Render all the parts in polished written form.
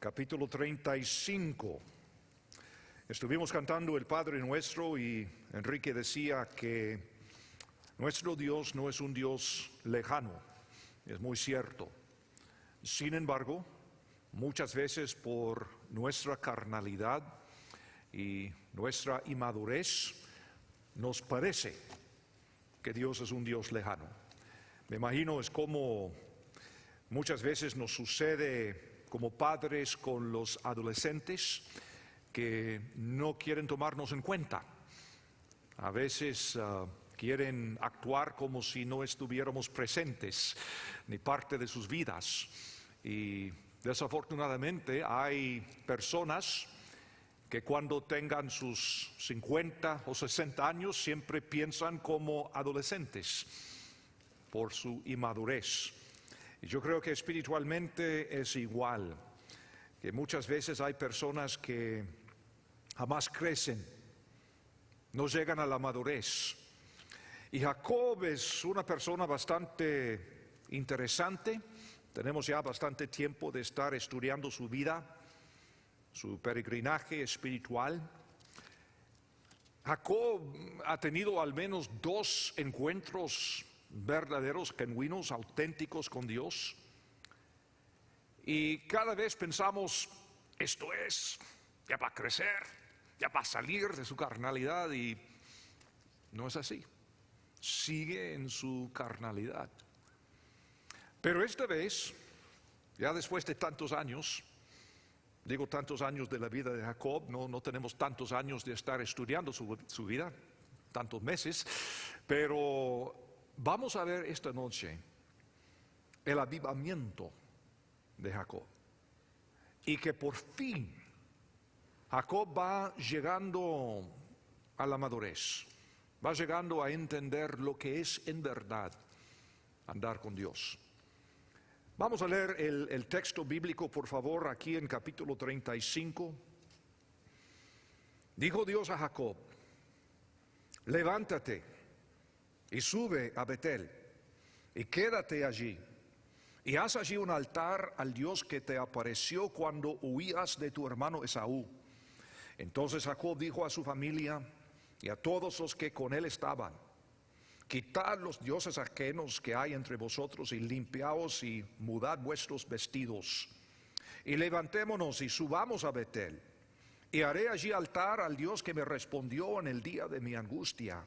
capítulo 35. Estuvimos cantando el Padre Nuestro y Enrique decía que nuestro Dios no es un Dios lejano, es muy cierto. Sin embargo, muchas veces por nuestra carnalidad y nuestra inmadurez nos parece que Dios es un Dios lejano. Me imagino es como muchas veces nos sucede como padres con los adolescentes que no quieren tomarnos en cuenta. A veces quieren actuar como si no estuviéramos presentes ni parte de sus vidas. Y desafortunadamente hay personas que cuando tengan sus 50 o 60 años siempre piensan como adolescentes por su inmadurez. Y yo creo que espiritualmente es igual, que muchas veces hay personas que jamás crecen, no llegan a la madurez. Y Jacob es una persona bastante interesante. Tenemos ya bastante tiempo de estar estudiando su vida, su peregrinaje espiritual. Jacob ha tenido al menos 2 encuentros verdaderos, genuinos, auténticos con Dios. Y cada vez pensamos, esto es, ya va a crecer, ya va a salir de su carnalidad, y no es así. Sigue en su carnalidad. Pero esta vez, ya después de tantos años, digo tantos años de la vida de Jacob, no tenemos tantos años de estar estudiando su vida, tantos meses, pero vamos a ver esta noche el avivamiento de Jacob. Y que por fin Jacob va llegando a la madurez, va llegando a entender lo que es en verdad andar con Dios. Vamos a leer el texto bíblico, por favor, aquí en capítulo 35. Dijo Dios a Jacob: levántate y sube a Betel y quédate allí, y haz allí un altar al Dios que te apareció cuando huías de tu hermano Esaú. Entonces Jacob dijo a su familia y a todos los que con él estaban: quitad los dioses ajenos que hay entre vosotros y limpiaos y mudad vuestros vestidos, y levantémonos y subamos a Betel, y haré allí altar al Dios que me respondió en el día de mi angustia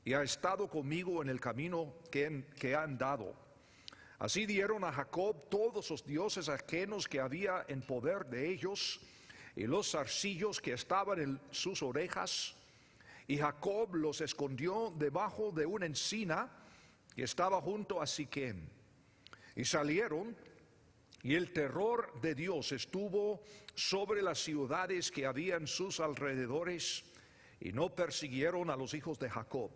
y ha estado conmigo en el camino que he andado. Así dieron a Jacob todos los dioses ajenos que había en poder de ellos y los zarcillos que estaban en sus orejas, y Jacob los escondió debajo de una encina que estaba junto a Siquem. Y salieron, y el terror de Dios estuvo sobre las ciudades que había en sus alrededores, y no persiguieron a los hijos de Jacob.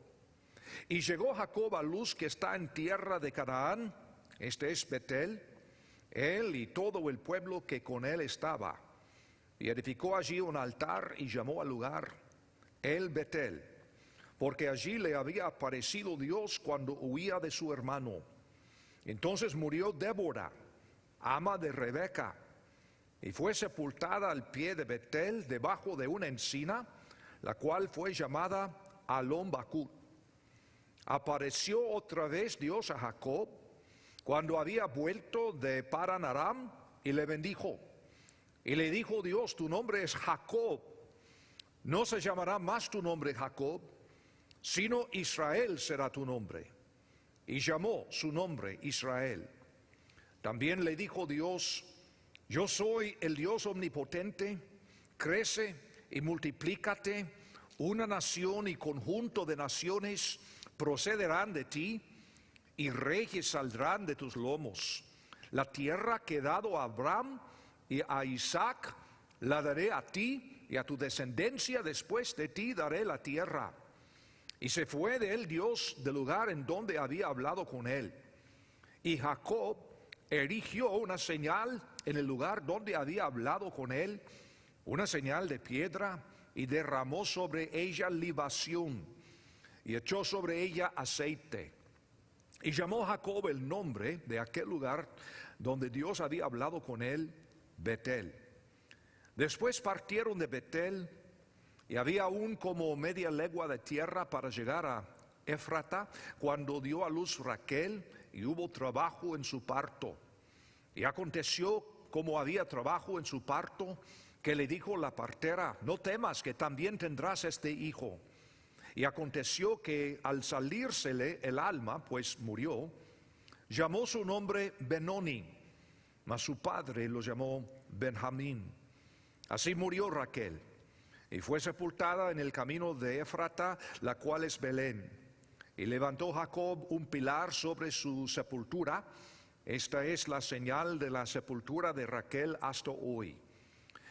Y llegó Jacob a Luz, que está en tierra de Canaán, este es Betel, él y todo el pueblo que con él estaba, y edificó allí un altar y llamó al lugar El Betel, porque allí le había aparecido Dios cuando huía de su hermano. Entonces murió Débora, ama de Rebeca, y fue sepultada al pie de Betel, debajo de una encina, la cual fue llamada Alon Bacut. Apareció otra vez Dios a Jacob cuando había vuelto de Padan Aram, y le bendijo. Y le dijo Dios: tu nombre es Jacob, no se llamará más tu nombre Jacob, sino Israel será tu nombre. Y llamó su nombre Israel. También le dijo Dios: yo soy el Dios omnipotente, crece y multiplícate, una nación y conjunto de naciones procederán de ti, y reyes saldrán de tus lomos. La tierra que he dado a Abraham y a Isaac la daré a ti, y a tu descendencia después de ti daré la tierra. Y se fue de él Dios del lugar en donde había hablado con él. Y Jacob erigió una señal en el lugar donde había hablado con él, una señal de piedra, y derramó sobre ella libación, y echó sobre ella aceite. Y llamó Jacob el nombre de aquel lugar donde Dios había hablado con él, Betel. Después partieron de Betel y había aún como media legua de tierra para llegar a Éfrata, cuando dio a luz Raquel y hubo trabajo en su parto. Y aconteció, como había trabajo en su parto, que le dijo la partera: no temas, que también tendrás este hijo. Y aconteció que al salírsele el alma, pues murió, llamó su nombre Benoni, mas su padre lo llamó Benjamín. Así murió Raquel, y fue sepultada en el camino de Éfrata, la cual es Belén. Y levantó Jacob un pilar sobre su sepultura. Esta es la señal de la sepultura de Raquel hasta hoy.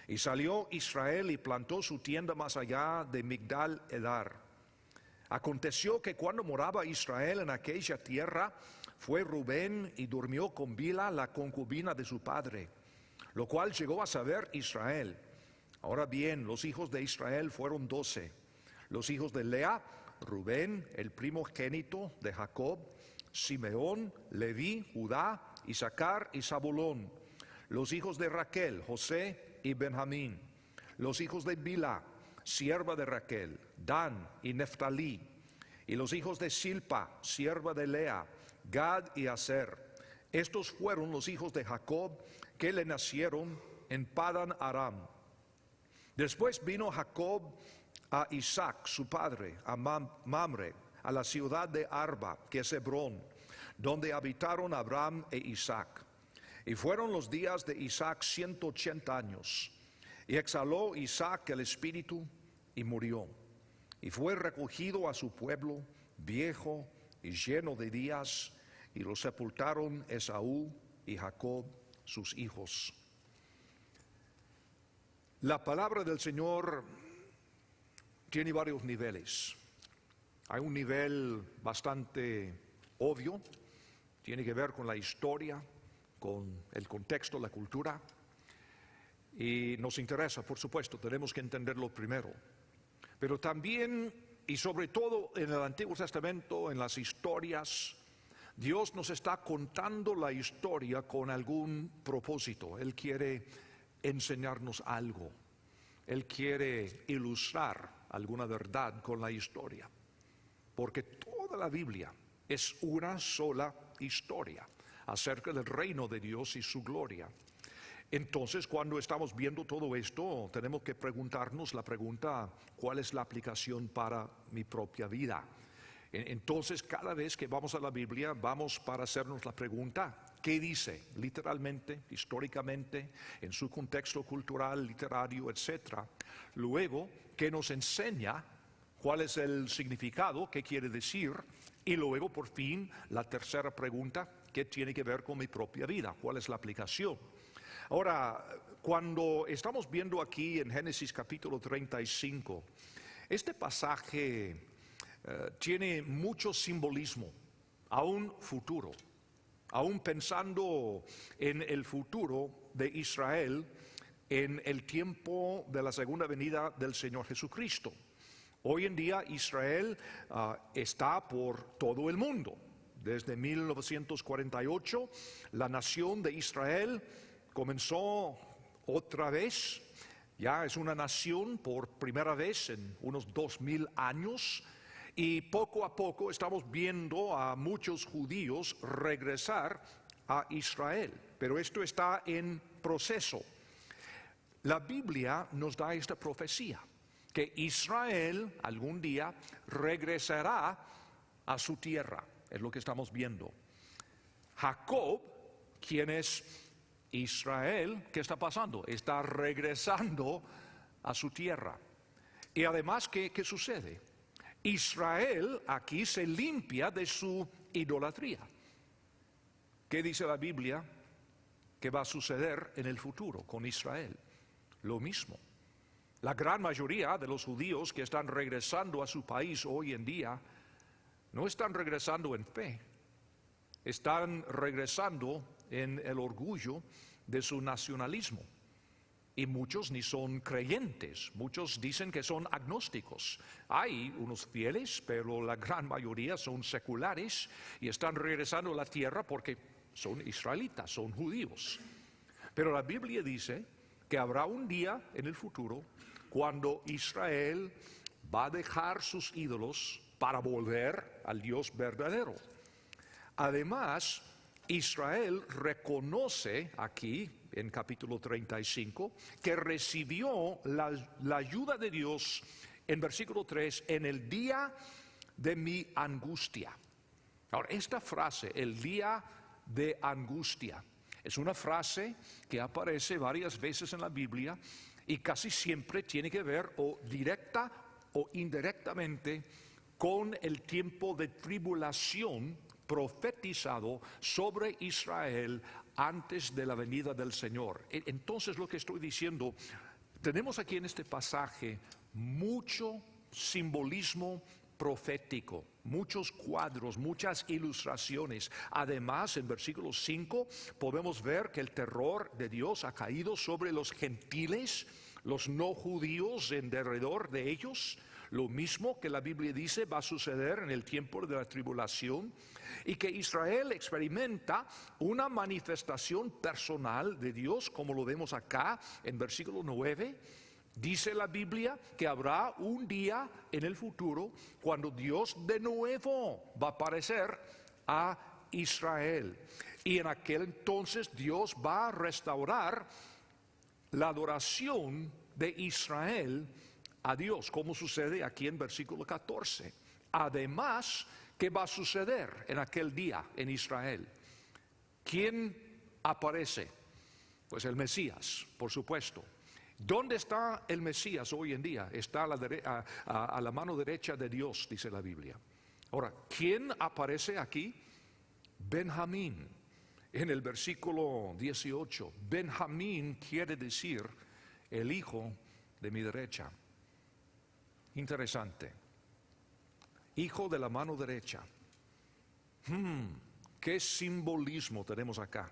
Y salió Israel y plantó su tienda más allá de Migdal Edar. Aconteció que cuando moraba Israel en aquella tierra, fue Rubén y durmió con Bilha, la concubina de su padre, lo cual llegó a saber Israel. Ahora bien, los hijos de Israel fueron 12. Los hijos de Lea: Rubén, el primogénito de Jacob; Simeón, Leví, Judá, Isaacar y Zabulón. Los hijos de Raquel: José y Benjamín. Los hijos de Bilha, sierva de Raquel: Dan y Neftalí. Y los hijos de Silpa, sierva de Lea: Gad y Aser. Estos fueron los hijos de Jacob que le nacieron en Padan Aram. Después vino Jacob a Isaac, su padre, a Mamre, a la ciudad de Arba, que es Hebrón, donde habitaron Abraham e Isaac. Y fueron los días de Isaac 180 años. Y exhaló Isaac el espíritu y murió. Y fue recogido a su pueblo, viejo y lleno de días, y lo sepultaron Esaú y Jacob, sus hijos. La palabra del Señor tiene varios niveles. Hay un nivel bastante obvio, tiene que ver con la historia, con el contexto, la cultura, y nos interesa, por supuesto, tenemos que entenderlo primero. Pero también, y sobre todo en el Antiguo Testamento, en las historias, Dios nos está contando la historia con algún propósito. Él quiere enseñarnos algo. Él quiere ilustrar alguna verdad con la historia. Porque toda la Biblia es una sola historia acerca del reino de Dios y su gloria. Entonces, cuando estamos viendo todo esto, tenemos que preguntarnos la pregunta: ¿cuál es la aplicación para mi propia vida? Entonces, cada vez que vamos a la Biblia, vamos para hacernos la pregunta: ¿qué dice? Literalmente, históricamente, en su contexto cultural, literario, etc. Luego, ¿qué nos enseña? ¿Cuál es el significado? ¿Qué quiere decir? Y luego, por fin, la tercera pregunta: ¿qué tiene que ver con mi propia vida? ¿Cuál es la aplicación? Ahora, cuando estamos viendo aquí en Génesis capítulo 35, este pasaje tiene mucho simbolismo, aún futuro, aún pensando en el futuro de Israel en el tiempo de la segunda venida del Señor Jesucristo. Hoy en día Israel está por todo el mundo. Desde 1948 la nación de Israel comenzó otra vez, ya es una nación por primera vez en unos 2000 años, y poco a poco estamos viendo a muchos judíos regresar a Israel, pero esto está en proceso. La Biblia nos da esta profecía, que Israel algún día regresará a su tierra, es lo que estamos viendo. Jacob, quien es Israel, ¿qué está pasando? Está regresando a su tierra. Y además, ¿qué sucede? Israel aquí se limpia de su idolatría. ¿Qué dice la Biblia que va a suceder en el futuro con Israel? Lo mismo. La gran mayoría de los judíos que están regresando a su país hoy en día no están regresando en fe, están regresando en el orgullo de su nacionalismo. Y muchos ni son creyentes, muchos dicen que son agnósticos. Hay unos fieles, pero la gran mayoría son seculares y están regresando a la tierra porque son israelitas, son judíos. Pero la Biblia dice que habrá un día en el futuro cuando Israel va a dejar sus ídolos para volver al Dios verdadero. Además, Israel reconoce aquí, en capítulo 35, que recibió la ayuda de Dios, en versículo 3, en el día de mi angustia. Ahora, esta frase, el día de angustia, es una frase que aparece varias veces en la Biblia y casi siempre tiene que ver o directa o indirectamente con el tiempo de tribulación profetizado sobre Israel antes de la venida del Señor. Entonces, lo que estoy diciendo, tenemos aquí en este pasaje mucho simbolismo profético, muchos cuadros, muchas ilustraciones. Además, en versículo 5 podemos ver que el terror de Dios ha caído sobre los gentiles, los no judíos en derredor de ellos. Lo mismo que la Biblia dice va a suceder en el tiempo de la tribulación, y que Israel experimenta una manifestación personal de Dios, como lo vemos acá en versículo 9. Dice la Biblia que habrá un día en el futuro cuando Dios de nuevo va a aparecer a Israel. Y en aquel entonces Dios va a restaurar la adoración de Israel a Dios, como sucede aquí en versículo 14. Además, ¿qué va a suceder en aquel día en Israel? ¿Quién aparece? Pues el Mesías, por supuesto. ¿Dónde está el Mesías hoy en día? Está a la mano derecha de Dios, dice la Biblia. Ahora, ¿quién aparece aquí? Benjamín. En el versículo 18, Benjamín quiere decir el hijo de mi derecha. Interesante. Hijo de la mano derecha. ¿Qué simbolismo tenemos acá?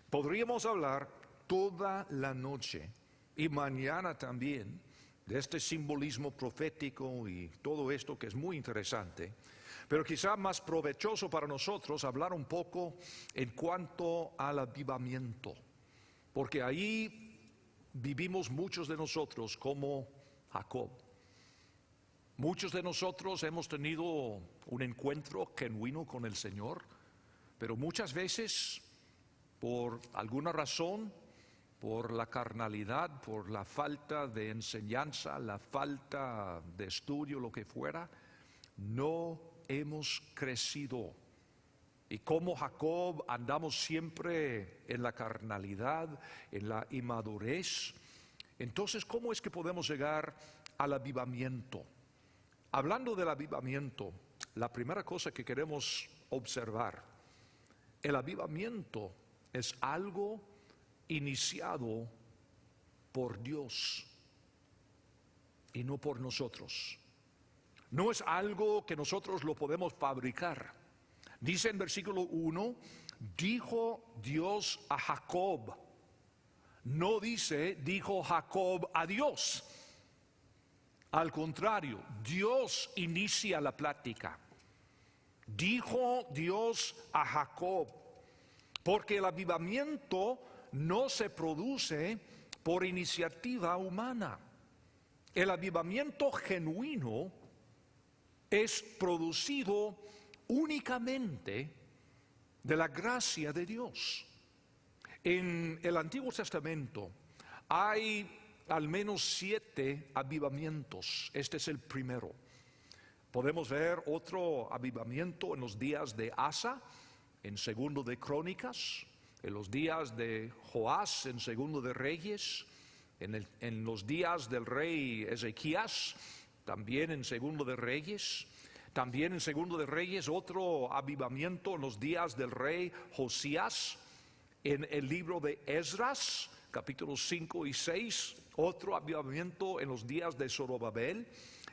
Podríamos hablar toda la noche y mañana también de este simbolismo profético y todo esto que es muy interesante, pero quizá más provechoso para nosotros hablar un poco en cuanto al avivamiento, porque ahí vivimos muchos de nosotros como Jacob. Muchos de nosotros hemos tenido un encuentro genuino con el Señor, pero muchas veces por alguna razón, por la carnalidad, por la falta de enseñanza, la falta de estudio, lo que fuera, no hemos crecido. Y como Jacob andamos siempre en la carnalidad, en la inmadurez. Entonces, ¿cómo es que podemos llegar al avivamiento? Hablando del avivamiento, la primera cosa que queremos observar, el avivamiento es algo iniciado por Dios y no por nosotros. No es algo que nosotros lo podemos fabricar. Dice en versículo 1, dijo Dios a Jacob. No dice, dijo Jacob a Dios. Al contrario, Dios inicia la plática. Dijo Dios a Jacob, porque el avivamiento no se produce por iniciativa humana. El avivamiento genuino es producido únicamente de la gracia de Dios. En el Antiguo Testamento hay al menos 7 avivamientos. Este es el primero. Podemos ver otro avivamiento en los días de Asa, en Segundo de Crónicas, en los días de Joás, en Segundo de Reyes, en los días del rey Ezequías, también en Segundo de Reyes. También en Segundo de Reyes otro avivamiento en los días del rey Josías. En el libro de Esdras, capítulos 5 y 6, otro avivamiento en los días de Zorobabel.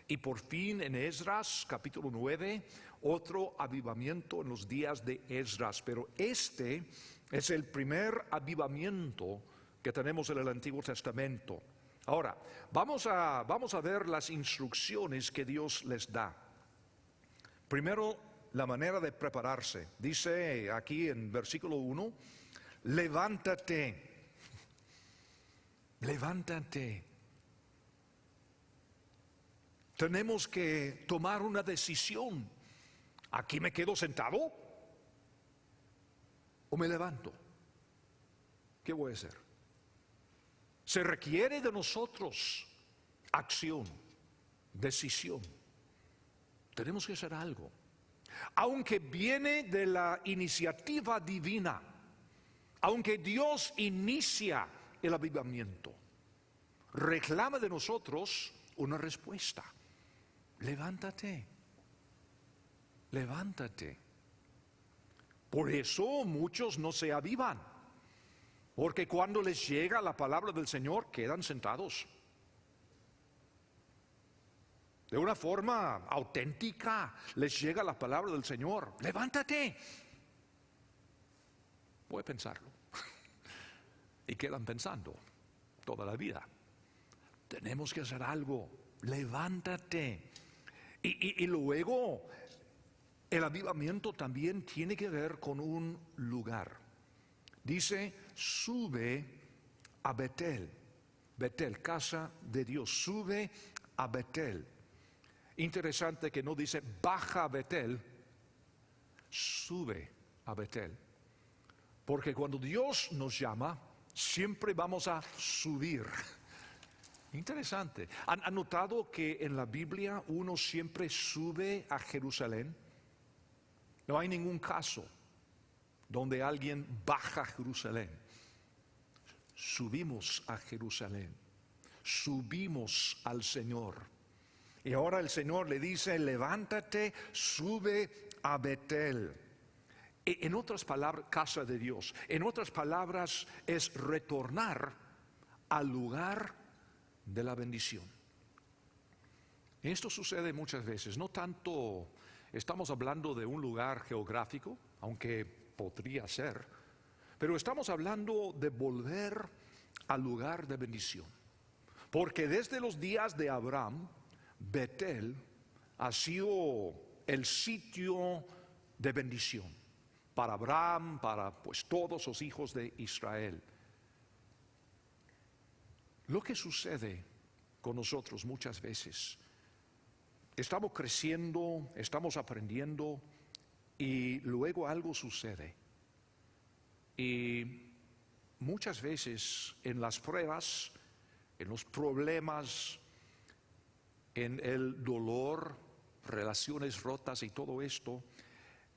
Y por fin en Esdras, capítulo 9, otro avivamiento en los días de Esdras. Pero este es el primer avivamiento que tenemos en el Antiguo Testamento. Ahora, vamos a ver las instrucciones que Dios les da. Primero, la manera de prepararse. Dice aquí en versículo 1, levántate. levántate. Tenemos que tomar una decisión. ¿Aquí me quedo sentado o me levanto? ¿Qué voy a hacer? Se requiere de nosotros acción, decisión. Tenemos que hacer algo. Aunque viene de la iniciativa divina, aunque Dios inicia el avivamiento, reclama de nosotros una respuesta. Levántate, levántate. Por eso muchos no se avivan, porque cuando les llega la palabra del Señor quedan sentados. De una forma auténtica les llega la palabra del Señor. Levántate. Voy a pensarlo. Y quedan pensando toda la vida. Tenemos que hacer algo. Levántate. Y luego el avivamiento también tiene que ver con un lugar. Dice, sube a Betel. Betel, casa de Dios. Sube a Betel. Interesante que no dice baja a Betel, sube a Betel. Porque cuando Dios nos llama, siempre vamos a subir. Interesante. ¿Han notado que en la Biblia uno siempre sube a Jerusalén? No hay ningún caso donde alguien baja a Jerusalén. Subimos a Jerusalén. Subimos al Señor. Y ahora el Señor le dice, levántate, sube a Betel. En otras palabras, casa de Dios. En otras palabras, es retornar al lugar de la bendición. Esto sucede muchas veces. No tanto estamos hablando de un lugar geográfico, aunque podría ser, pero estamos hablando de volver al lugar de bendición. Porque desde los días de Abraham, Betel ha sido el sitio de bendición para Abraham, para pues todos los hijos de Israel. Lo que sucede con nosotros muchas veces, estamos creciendo, estamos aprendiendo y luego algo sucede. Y muchas veces en las pruebas, en los problemas, en el dolor, relaciones rotas y todo esto,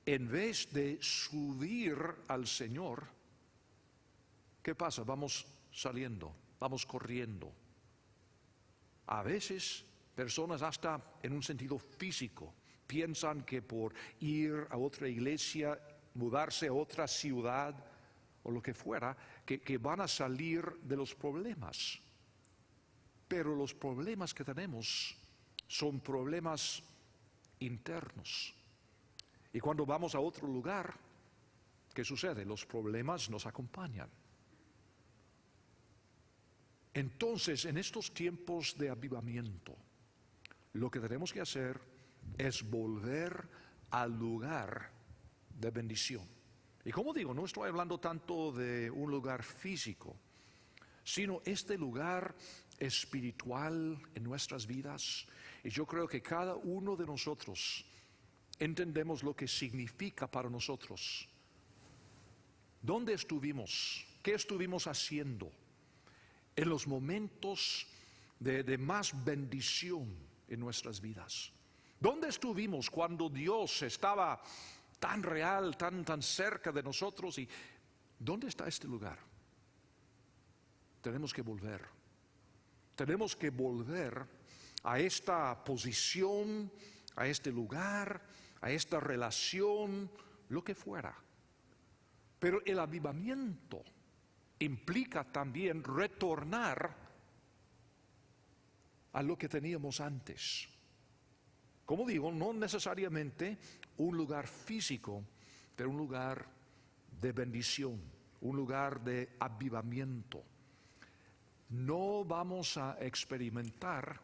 en vez de subir al Señor, ¿qué pasa? Vamos saliendo, vamos corriendo. A veces personas hasta en un sentido físico piensan que por ir a otra iglesia, mudarse a otra ciudad o lo que fuera, que van a salir de los problemas. Pero los problemas que tenemos son problemas internos. Y cuando vamos a otro lugar, ¿qué sucede? Los problemas nos acompañan. Entonces, en estos tiempos de avivamiento, lo que tenemos que hacer es volver al lugar de bendición. Y como digo, no estoy hablando tanto de un lugar físico, sino este lugar espiritual en nuestras vidas. Y yo creo que cada uno de nosotros entendemos lo que significa para nosotros. ¿Dónde estuvimos? ¿Qué estuvimos haciendo en los momentos de más bendición en nuestras vidas? ¿Dónde estuvimos cuando Dios estaba tan real, tan cerca de nosotros? ¿Y dónde está este lugar? Tenemos que volver. Tenemos que volver a esta posición, a este lugar, a esta relación, lo que fuera. Pero el avivamiento implica también retornar a lo que teníamos antes. Como digo, no necesariamente un lugar físico, pero un lugar de bendición, un lugar de avivamiento. No vamos a experimentar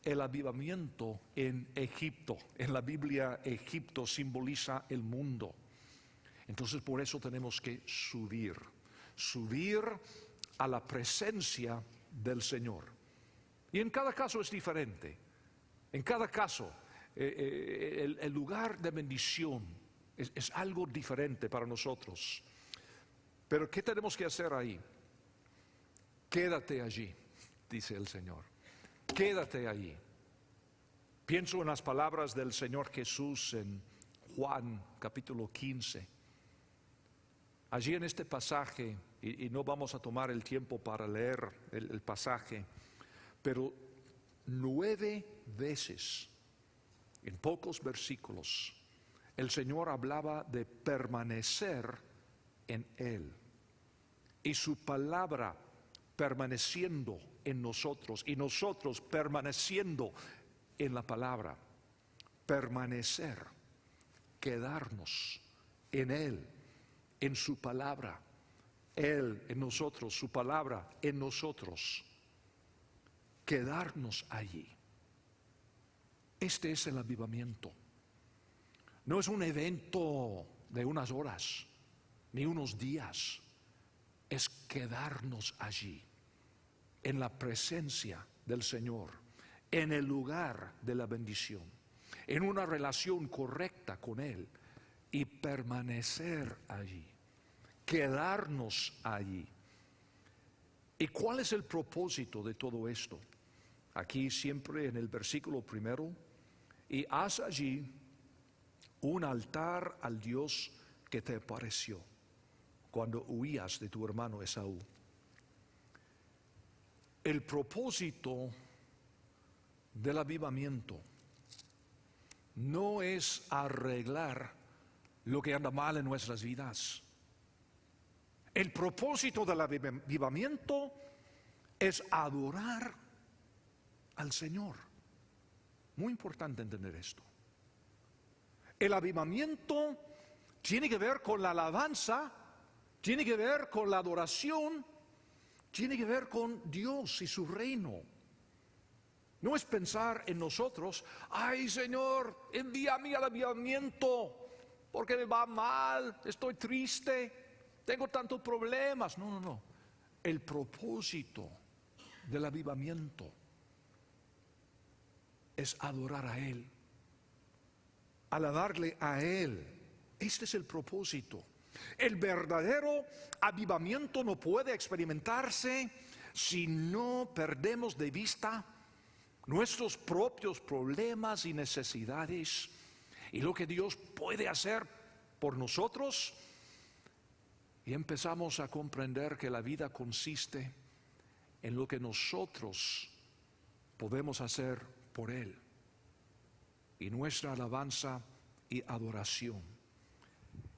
el avivamiento en Egipto. En la Biblia, Egipto simboliza el mundo. Entonces, por eso tenemos que subir a la presencia del Señor. Y en cada caso es diferente. En cada caso, el lugar de bendición es algo diferente para nosotros. Pero ¿qué tenemos que hacer ahí? Quédate allí, dice el Señor. Quédate allí. Pienso en las palabras del Señor Jesús en Juan capítulo 15. Allí en este pasaje, y no vamos a tomar el tiempo para leer el pasaje, pero 9 veces, en pocos versículos, el Señor hablaba de permanecer en Él. Y su palabra permaneciendo en nosotros y nosotros permaneciendo en la palabra. Permanecer, quedarnos en Él, en su palabra. Él en nosotros, su palabra en nosotros. Quedarnos allí. Este es el avivamiento. No es un evento de unas horas, ni unos días. Es quedarnos allí, en la presencia del Señor, en el lugar de la bendición, en una relación correcta con Él y permanecer allí, quedarnos allí. ¿Y cuál es el propósito de todo esto? Aquí siempre en el versículo 1, y haz allí un altar al Dios que te apareció cuando huías de tu hermano Esaú. El propósito del avivamiento no es arreglar lo que anda mal en nuestras vidas. El propósito del avivamiento es adorar al Señor. Muy importante entender esto. El avivamiento tiene que ver con la alabanza, tiene que ver con la adoración, tiene que ver con Dios y su reino. No es pensar en nosotros, ay Señor, envíame al avivamiento, porque me va mal, estoy triste, tengo tantos problemas. No, no, no. El propósito del avivamiento es adorar a Él, alabarle a Él. Este es el propósito. El verdadero avivamiento no puede experimentarse si no perdemos de vista nuestros propios problemas y necesidades y lo que Dios puede hacer por nosotros, y empezamos a comprender que la vida consiste en lo que nosotros podemos hacer por Él y nuestra alabanza y adoración.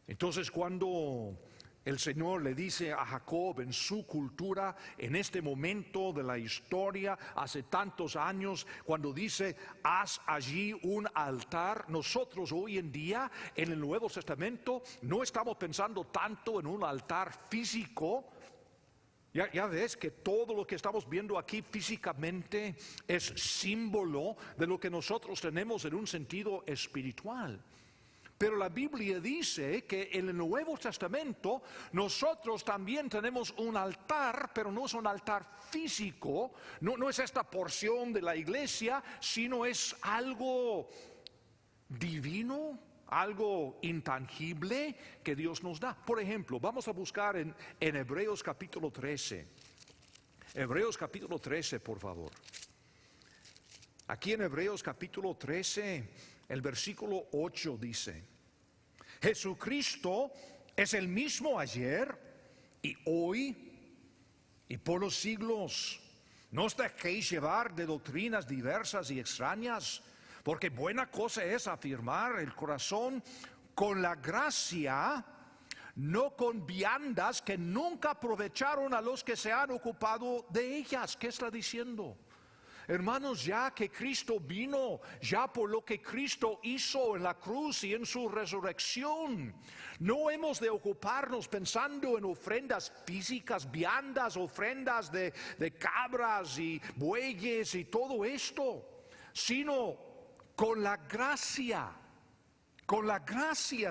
Entonces, cuando el Señor le dice a Jacob en su cultura, en este momento de la historia, hace tantos años, cuando dice, haz allí un altar, nosotros hoy en día, en el Nuevo Testamento, no estamos pensando tanto en un altar físico. Ya ves que todo lo que estamos viendo aquí físicamente es símbolo de lo que nosotros tenemos en un sentido espiritual. Pero la Biblia dice que en el Nuevo Testamento nosotros también tenemos un altar, pero no es un altar físico, no es esta porción de la iglesia, sino es algo divino, algo intangible que Dios nos da. Por ejemplo, vamos a buscar en Hebreos capítulo 13. Hebreos capítulo 13, por favor. Aquí en Hebreos capítulo 13... el versículo 8 dice, Jesucristo es el mismo ayer y hoy y por los siglos. No os dejéis llevar de doctrinas diversas y extrañas, porque buena cosa es afirmar el corazón con la gracia, no con viandas que nunca aprovecharon a los que se han ocupado de ellas. ¿Qué está diciendo? Hermanos, ya que Cristo vino, ya por lo que Cristo hizo en la cruz y en su resurrección, no hemos de ocuparnos pensando en ofrendas físicas, viandas, ofrendas de cabras y bueyes y todo esto, sino con la gracia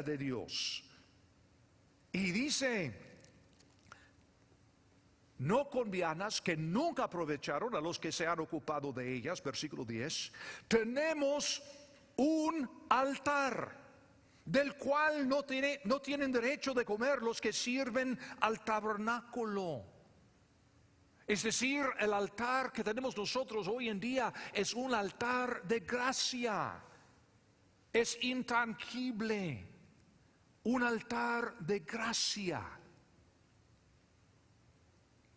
de Dios. Y dice, no con vianas que nunca aprovecharon a los que se han ocupado de ellas, versículo 10, tenemos un altar del cual no tienen derecho de comer los que sirven al tabernáculo. Es decir, el altar que tenemos nosotros hoy en día es un altar de gracia, es intangible, un altar de gracia.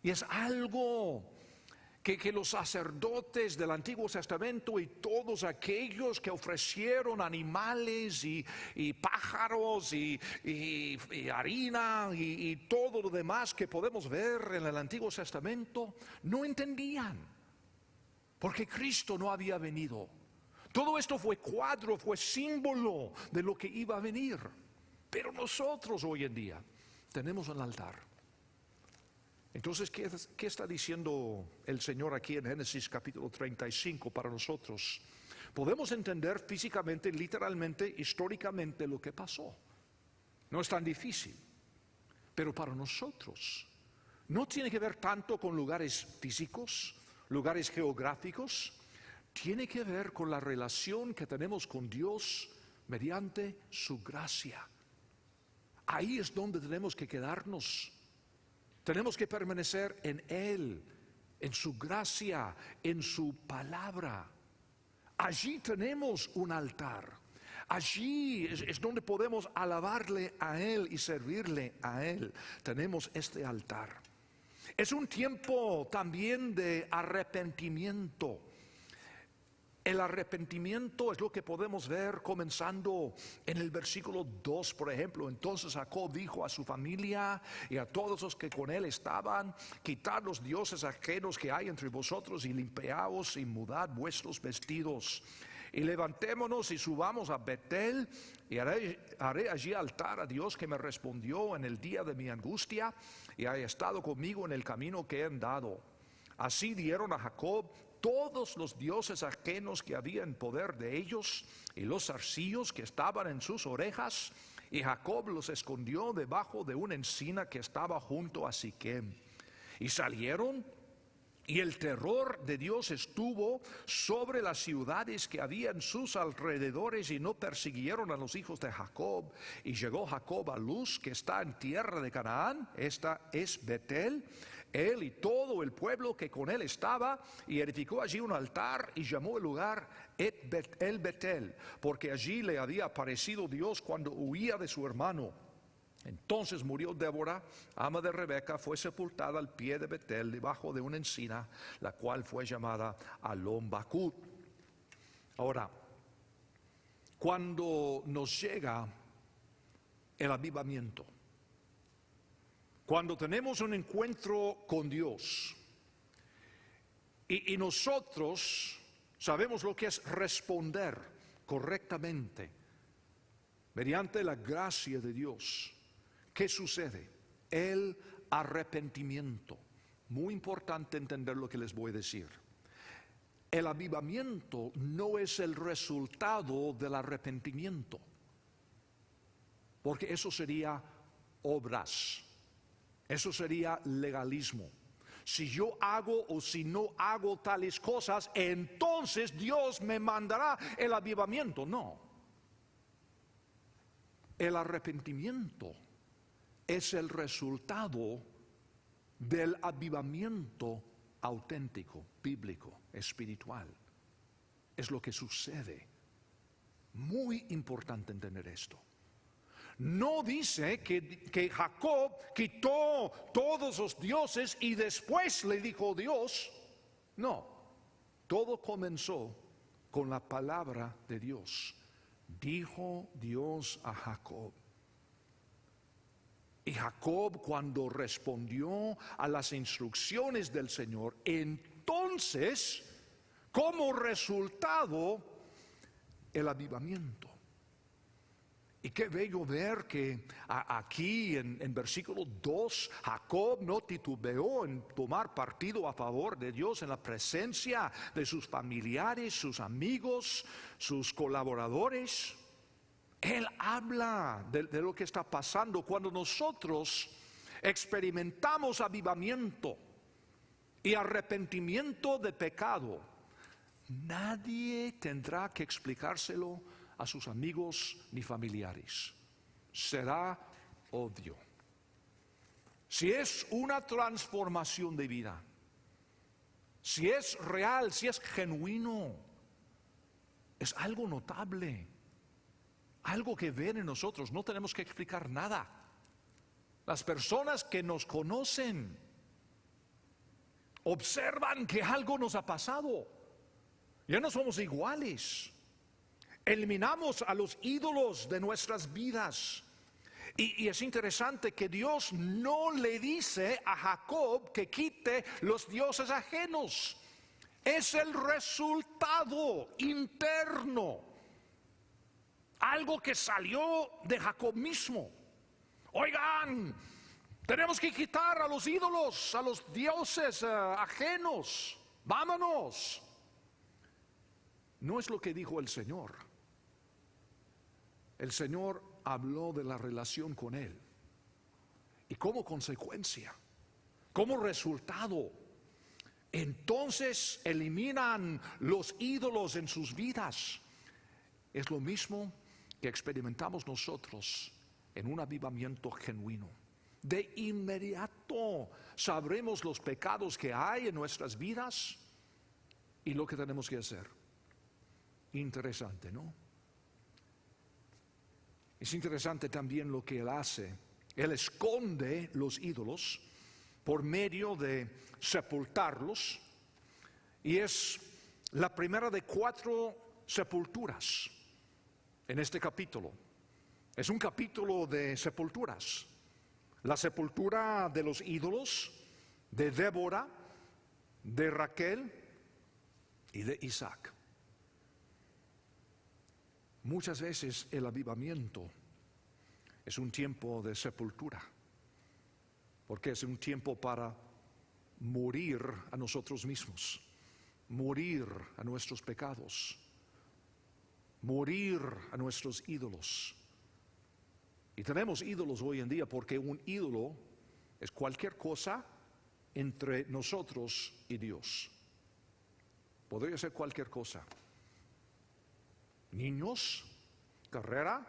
Y es algo que los sacerdotes del Antiguo Testamento y todos aquellos que ofrecieron animales y pájaros y harina y todo lo demás que podemos ver en el Antiguo Testamento, no entendían, porque Cristo no había venido. Todo esto fue cuadro, fue símbolo de lo que iba a venir. Pero nosotros hoy en día tenemos un altar. Entonces, ¿qué está diciendo el Señor aquí en Génesis capítulo 35 para nosotros? Podemos entender físicamente, literalmente, históricamente lo que pasó. No es tan difícil. Pero para nosotros no tiene que ver tanto con lugares físicos, lugares geográficos. Tiene que ver con la relación que tenemos con Dios mediante su gracia. Ahí es donde tenemos que quedarnos. Tenemos que permanecer en Él, en su gracia, en su palabra. Allí tenemos un altar. Allí es donde podemos alabarle a Él y servirle a Él. Tenemos este altar. Es un tiempo también de arrepentimiento. El arrepentimiento es lo que podemos ver comenzando en el versículo 2, por ejemplo. Entonces Jacob dijo a su familia y a todos los que con él estaban: quitad los dioses ajenos que hay entre vosotros y limpiaos y mudad vuestros vestidos. Y levantémonos y subamos a Betel y haré allí altar a Dios que me respondió en el día de mi angustia y ha estado conmigo en el camino que he andado. Así dieron a Jacob todos los dioses ajenos que había en poder de ellos y los zarcillos que estaban en sus orejas, y Jacob los escondió debajo de una encina que estaba junto a Siquem. Y salieron, y el terror de Dios estuvo sobre las ciudades que había en sus alrededores, y no persiguieron a los hijos de Jacob. Y llegó Jacob a Luz, que está en tierra de Canaán, esta es Betel, él y todo el pueblo que con él estaba, y edificó allí un altar y llamó el lugar el Betel, porque allí le había aparecido Dios cuando huía de su hermano. Entonces murió Débora, ama de Rebeca, fue sepultada al pie de Betel, debajo de una encina, la cual fue llamada Alon Bacut. Ahora, cuando nos llega el avivamiento, cuando tenemos un encuentro con Dios y nosotros sabemos lo que es responder correctamente mediante la gracia de Dios, ¿qué sucede? El arrepentimiento. Muy importante entender lo que les voy a decir. El avivamiento no es el resultado del arrepentimiento, porque eso sería obras. Eso sería legalismo. Si yo hago o si no hago tales cosas, entonces Dios me mandará el avivamiento. No. El arrepentimiento es el resultado del avivamiento auténtico, bíblico, espiritual. Es lo que sucede. Muy importante entender esto. No dice que Jacob quitó todos los dioses y después le dijo Dios. No, todo comenzó con la palabra de Dios. Dijo Dios a Jacob. Y Jacob, cuando respondió a las instrucciones del Señor, entonces, como resultado, el avivamiento. Y qué bello ver que aquí en versículo 2, Jacob no titubeó en tomar partido a favor de Dios en la presencia de sus familiares, sus amigos, sus colaboradores. Él habla de lo que está pasando cuando nosotros experimentamos avivamiento. y arrepentimiento de pecado, nadie tendrá que explicárselo a sus amigos ni familiares. Será obvio. Si es una transformación de vida, si es real, si es genuino, es algo notable, algo que ven en nosotros. No tenemos que explicar nada. Las personas que nos conocen observan que algo nos ha pasado. Ya no somos iguales. Eliminamos a los ídolos de nuestras vidas. Y es interesante que Dios no le dice a Jacob que quite los dioses ajenos. Es el resultado interno, algo que salió de Jacob mismo. Oigan, tenemos que quitar a los ídolos, a los dioses ajenos. Vámonos. No es lo que dijo el Señor. El Señor habló de la relación con Él. Y como consecuencia, como resultado, entonces eliminan los ídolos en sus vidas. Es lo mismo que experimentamos nosotros en un avivamiento genuino. De inmediato sabremos los pecados que hay en nuestras vidas y lo que tenemos que hacer. Interesante, ¿no? Es interesante también lo que Él hace. Él esconde los ídolos por medio de sepultarlos, y es la primera de 4 sepulturas en este capítulo. Es un capítulo de sepulturas. La sepultura de los ídolos, de Débora, de Raquel y de Isaac. Muchas veces el avivamiento es un tiempo de sepultura, porque es un tiempo para morir a nosotros mismos, morir a nuestros pecados, morir a nuestros ídolos. Y tenemos ídolos hoy en día porque un ídolo es cualquier cosa entre nosotros y Dios. Podría ser cualquier cosa. Niños, carrera,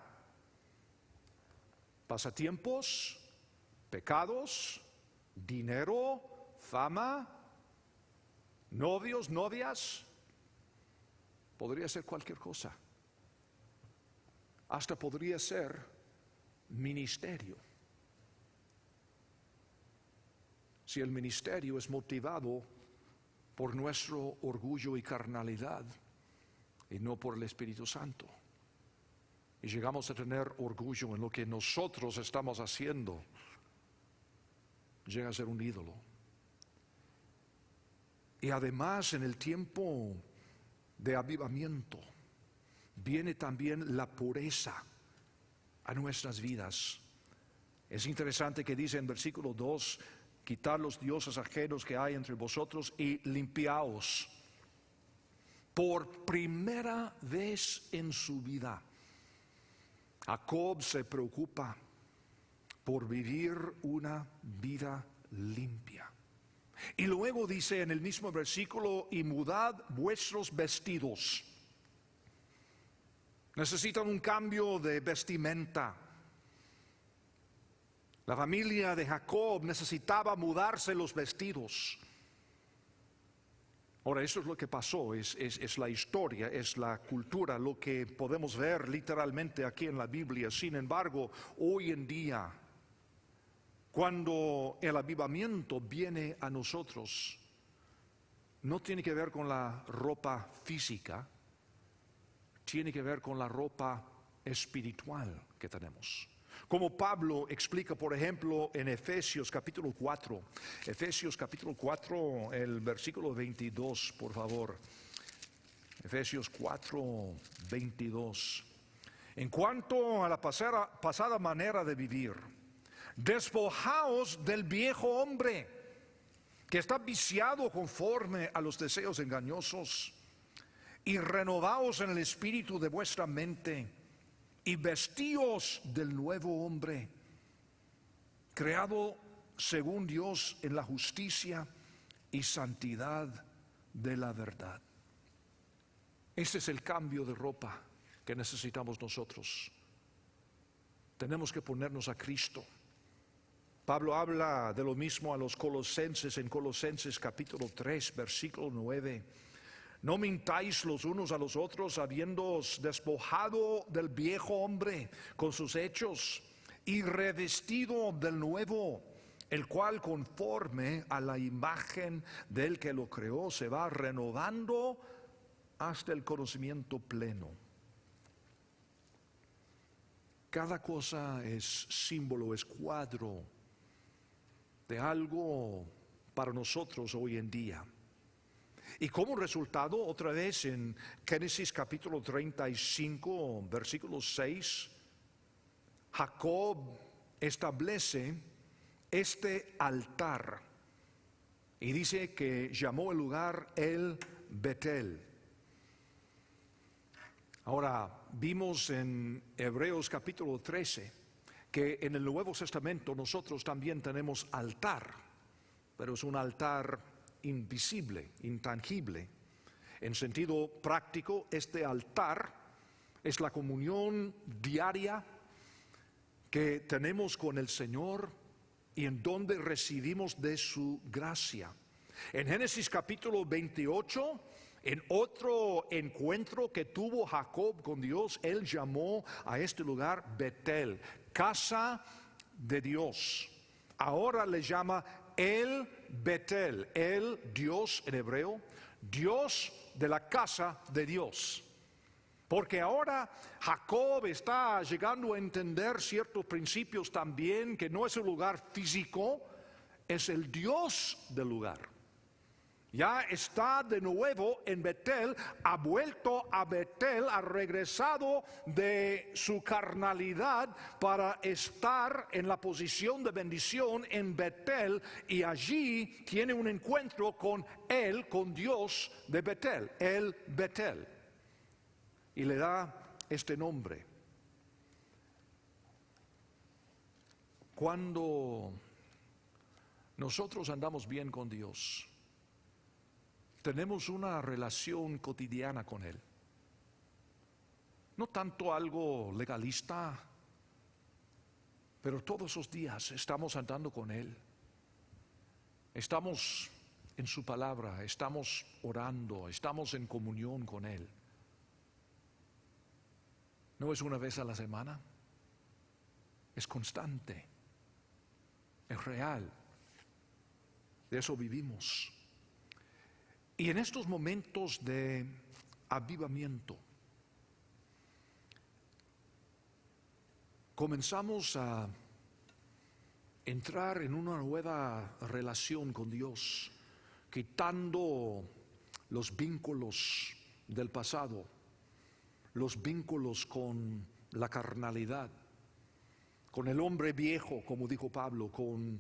pasatiempos, pecados, dinero, fama, novios, novias. Podría ser cualquier cosa. Hasta podría ser ministerio. Si el ministerio es motivado por nuestro orgullo y carnalidad y no por el Espíritu Santo, y llegamos a tener orgullo en lo que nosotros estamos haciendo, llega a ser un ídolo. Y además, en el tiempo de avivamiento viene también la pureza a nuestras vidas. Es interesante que dice en versículo 2: quitar los dioses ajenos que hay entre vosotros y limpiaos. Por primera vez en su vida, Jacob se preocupa por vivir una vida limpia. Y luego dice en el mismo versículo: y mudad vuestros vestidos. Necesitan un cambio de vestimenta. La familia de Jacob necesitaba mudarse los vestidos. Ahora, eso es lo que pasó, es la historia, es la cultura, lo que podemos ver literalmente aquí en la Biblia. Sin embargo, hoy en día, cuando el avivamiento viene a nosotros, no tiene que ver con la ropa física, tiene que ver con la ropa espiritual que tenemos. Como Pablo explica, por ejemplo, en Efesios capítulo 4. Efesios capítulo 4, el versículo 22, por favor. Efesios 4, 22. En cuanto a la pasada manera de vivir, despojaos del viejo hombre, que está viciado conforme a los deseos engañosos, y renovaos en el espíritu de vuestra mente, y vestíos del nuevo hombre, creado según Dios en la justicia y santidad de la verdad. Ese es el cambio de ropa que necesitamos nosotros. Tenemos que ponernos a Cristo. Pablo habla de lo mismo a los colosenses en Colosenses capítulo 3, versículo 9. No mintáis los unos a los otros, habiéndoos despojado del viejo hombre con sus hechos y revestido del nuevo, el cual conforme a la imagen del que lo creó se va renovando hasta el conocimiento pleno. Cada cosa es símbolo, es cuadro de algo para nosotros hoy en día. Y como resultado, otra vez en Génesis capítulo 35, versículo 6, Jacob establece este altar y dice que llamó el lugar el Betel. Ahora, vimos en Hebreos capítulo 13 que en el Nuevo Testamento nosotros también tenemos altar, pero es un altar invisible, intangible. En sentido práctico, este altar es la comunión diaria que tenemos con el Señor y en donde recibimos de su gracia. En Génesis capítulo 28, en otro encuentro que tuvo Jacob con Dios, él llamó a este lugar Betel, casa de Dios. Ahora le llama el Betel, el Dios en hebreo, Dios de la casa de Dios. Porque ahora Jacob está llegando a entender ciertos principios también, que no es un lugar físico, es el Dios del lugar. Ya está de nuevo en Betel, ha vuelto a Betel, ha regresado de su carnalidad para estar en la posición de bendición en Betel, y allí tiene un encuentro con él, con Dios de Betel, el Betel. Y le da este nombre. Cuando nosotros andamos bien con Dios, tenemos una relación cotidiana con Él. No tanto algo legalista, pero todos los días estamos andando con Él. Estamos en su palabra, estamos orando, estamos en comunión con Él. No es una vez a la semana, es constante, es real. De eso vivimos. Y en estos momentos de avivamiento, comenzamos a entrar en una nueva relación con Dios, quitando los vínculos del pasado, los vínculos con la carnalidad, con el hombre viejo, como dijo Pablo, con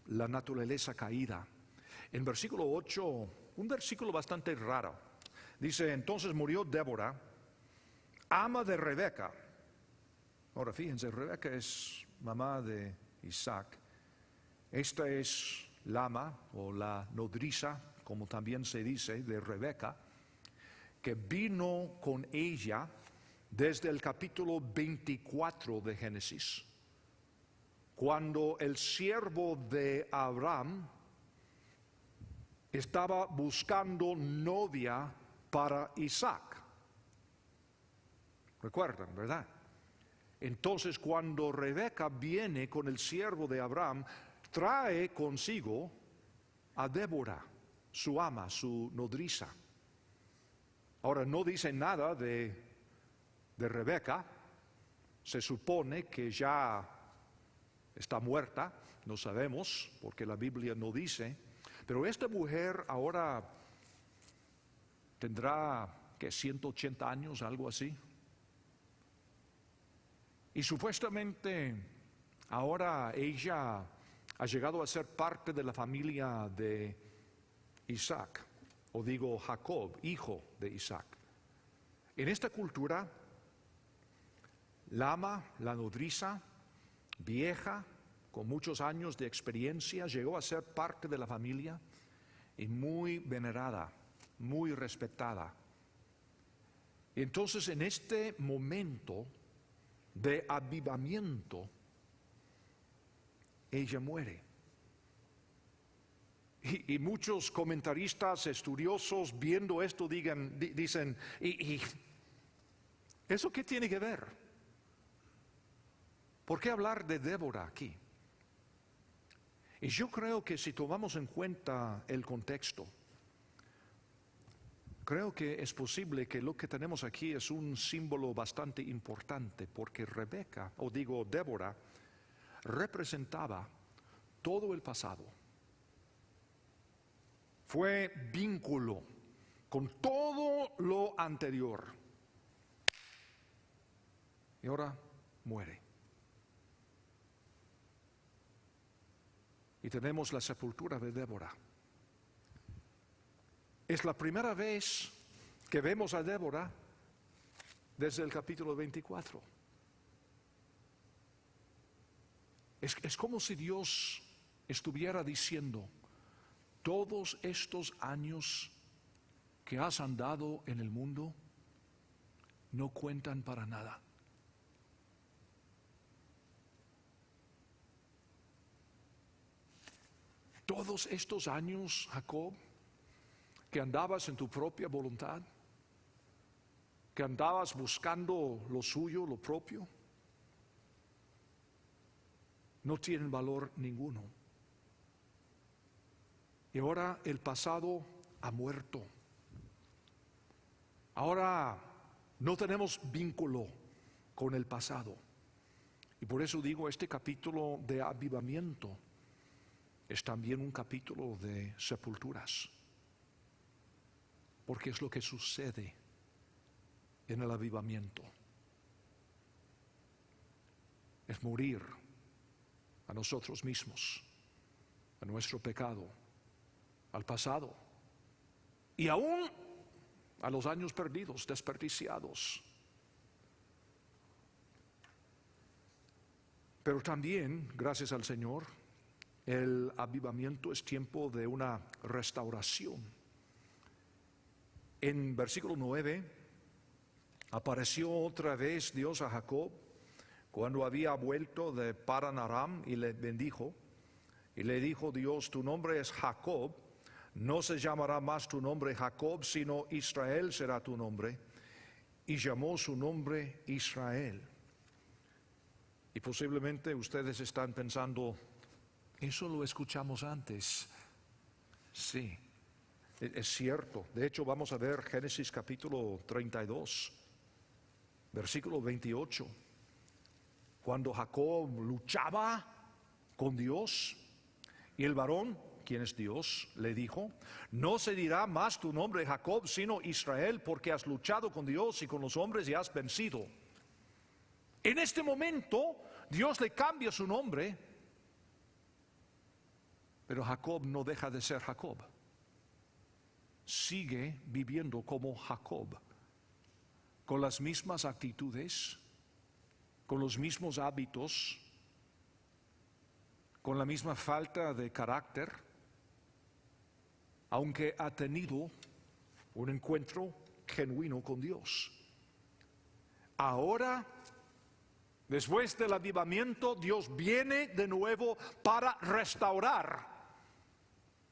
la naturaleza caída. En versículo 8, un versículo bastante raro, dice: entonces murió Débora, ama de Rebeca. Ahora fíjense, Rebeca es mamá de Isaac. Esta es la ama o la nodriza, como también se dice, de Rebeca, que vino con ella desde el capítulo 24 de Génesis, cuando el siervo de Abraham estaba buscando novia para Isaac. Recuerdan, ¿verdad? Entonces, cuando Rebeca viene con el siervo de Abraham, trae consigo a Débora, su ama, su nodriza. Ahora, no dice nada de Rebeca. Se supone que ya está muerta, no sabemos, porque la Biblia no dice. Pero esta mujer ahora tendrá, ¿qué? 180 años, algo así. Y supuestamente ahora ella ha llegado a ser parte de la familia de Isaac, o digo Jacob, hijo de Isaac. En esta cultura, la ama, la nodriza, vieja, con muchos años de experiencia, llegó a ser parte de la familia, y muy venerada, muy respetada. Y entonces en este momento de avivamiento, ella muere. Y muchos comentaristas, estudiosos, viendo esto, dicen, ¿y eso qué tiene que ver? ¿Por qué hablar de Débora aquí? Y yo creo que si tomamos en cuenta el contexto, creo que es posible que lo que tenemos aquí es un símbolo bastante importante, porque Débora, representaba todo el pasado. Fue vínculo con todo lo anterior. Y ahora muere. Y tenemos la sepultura de Débora. Es la primera vez que vemos a Débora desde el capítulo 24. Es como si Dios estuviera diciendo, todos estos años que has andado en el mundo no cuentan para nada. Todos estos años, Jacob, que andabas en tu propia voluntad, que andabas buscando lo suyo, lo propio, no tienen valor ninguno. Y ahora el pasado ha muerto. Ahora no tenemos vínculo con el pasado. Y por eso digo, este capítulo de avivamiento es también un capítulo de sepulturas. Porque es lo que sucede en el avivamiento. Es morir a nosotros mismos, a nuestro pecado, al pasado y aún a los años perdidos, desperdiciados. Pero también, gracias al Señor, el avivamiento es tiempo de una restauración. En versículo 9 apareció otra vez Dios a Jacob cuando había vuelto de Padan Aram y le bendijo. Y le dijo Dios, tu nombre es Jacob, no se llamará más tu nombre Jacob, sino Israel será tu nombre. Y llamó su nombre Israel. Y posiblemente ustedes están pensando, eso lo escuchamos antes. Sí, es cierto. De hecho, vamos a ver Génesis capítulo 32, versículo 28. Cuando Jacob luchaba con Dios y el varón, quien es Dios, le dijo, no se dirá más tu nombre Jacob, sino Israel, porque has luchado con Dios y con los hombres y has vencido. En este momento, Dios le cambia su nombre, pero Jacob no deja de ser Jacob. Sigue viviendo como Jacob, con las mismas actitudes, con los mismos hábitos, con la misma falta de carácter, aunque ha tenido un encuentro genuino con Dios. Ahora, después del avivamiento, Dios viene de nuevo para restaurar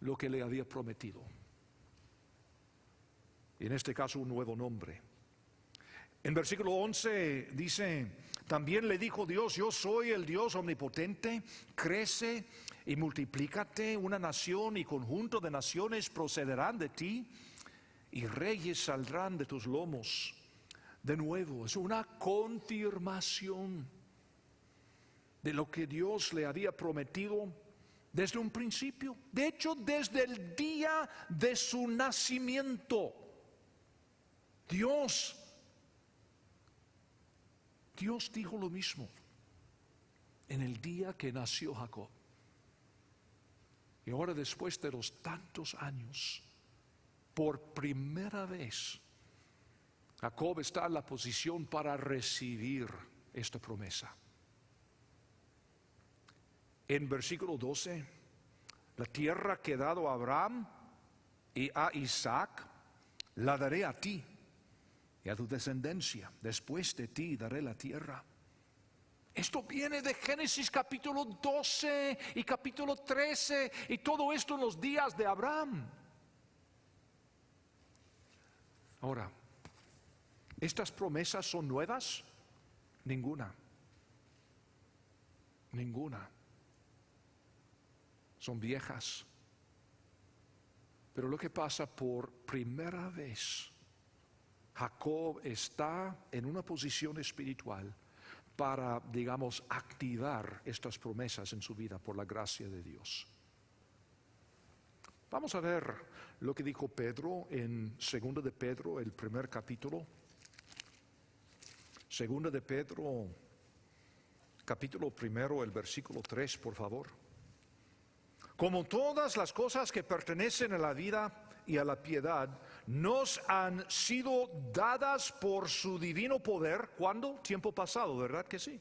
lo que le había prometido. Y en este caso un nuevo nombre. En versículo 11 dice, también le dijo Dios, yo soy el Dios omnipotente, crece y multiplícate, una nación y conjunto de naciones procederán de ti y reyes saldrán de tus lomos. De nuevo, es una confirmación de lo que Dios le había prometido desde un principio. De hecho, desde el día de su nacimiento, Dios dijo lo mismo en el día que nació Jacob. Y ahora, después de los tantos años, por primera vez, Jacob está en la posición para recibir esta promesa. En versículo 12, la tierra que ha dado a Abraham y a Isaac la daré a ti y a tu descendencia. Después de ti daré la tierra. Esto viene de Génesis capítulo 12 y capítulo 13 y todo esto en los días de Abraham. Ahora, ¿estas promesas son nuevas? Ninguna. Ninguna. Son viejas. Pero lo que pasa por primera vez, Jacob está en una posición espiritual para, digamos, activar estas promesas en su vida por la gracia de Dios. Vamos a ver lo que dijo Pedro en 2 de Pedro, el primer capítulo. 2 de Pedro, capítulo 1, el versículo 3, por favor. Como todas las cosas que pertenecen a la vida y a la piedad, nos han sido dadas por su divino poder. ¿Cuándo? Tiempo pasado, ¿verdad que sí?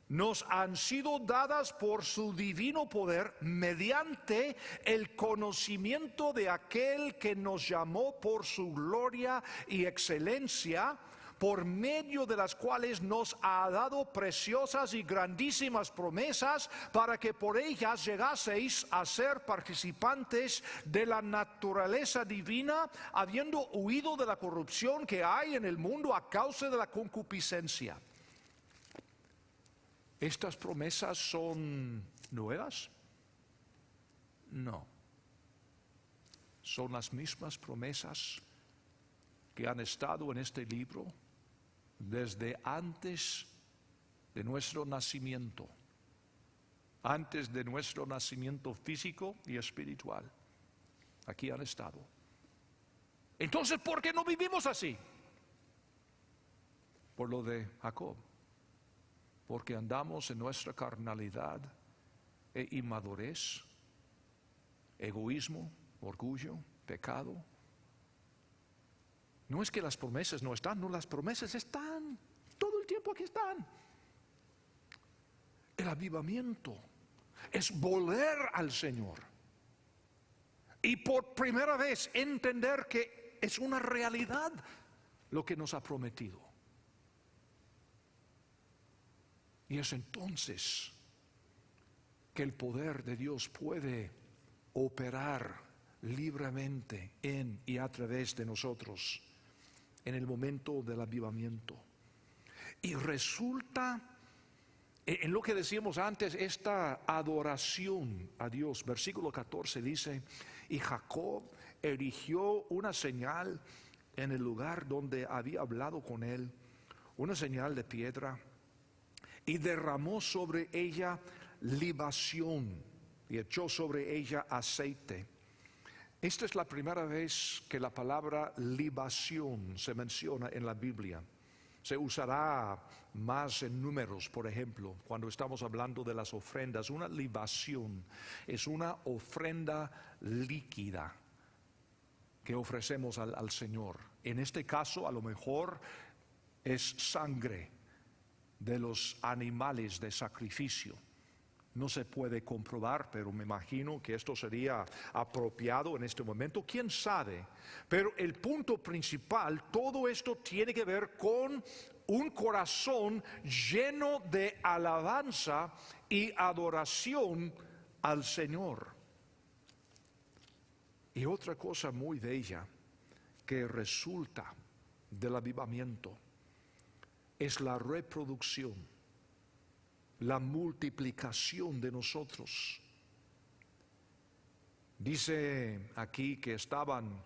Nos han sido dadas por su divino poder mediante el conocimiento de aquel que nos llamó por su gloria y excelencia, por medio de las cuales nos ha dado preciosas y grandísimas promesas, para que por ellas llegaseis a ser participantes de la naturaleza divina, habiendo huido de la corrupción que hay en el mundo a causa de la concupiscencia. ¿Estas promesas son nuevas? No. Son las mismas promesas que han estado en este libro desde antes de nuestro nacimiento, antes de nuestro nacimiento físico y espiritual. Aquí han estado. Entonces, ¿por qué no vivimos así? Por lo de Jacob. Porque andamos en nuestra carnalidad e inmadurez, egoísmo, orgullo, pecado. No es que las promesas no están, no, las promesas están, todo el tiempo aquí están. El avivamiento es volver al Señor y por primera vez entender que es una realidad lo que nos ha prometido. Y es entonces que el poder de Dios puede operar libremente en y a través de nosotros en el momento del avivamiento. Y resulta, en lo que decíamos antes, esta adoración a Dios. Versículo 14 dice: y Jacob erigió una señal en el lugar donde había hablado con él, una señal de piedra, y derramó sobre ella libación y echó sobre ella aceite. Esta es la primera vez que la palabra libación se menciona en la Biblia. Se usará más en Números, por ejemplo, cuando estamos hablando de las ofrendas. Una libación es una ofrenda líquida que ofrecemos al Señor. En este caso, a lo mejor es sangre de los animales de sacrificio. No se puede comprobar, pero me imagino que esto sería apropiado en este momento. ¿Quién sabe? Pero el punto principal, todo esto tiene que ver con un corazón lleno de alabanza y adoración al Señor. Y otra cosa muy bella que resulta del avivamiento es la reproducción, la multiplicación de nosotros. Dice aquí que estaban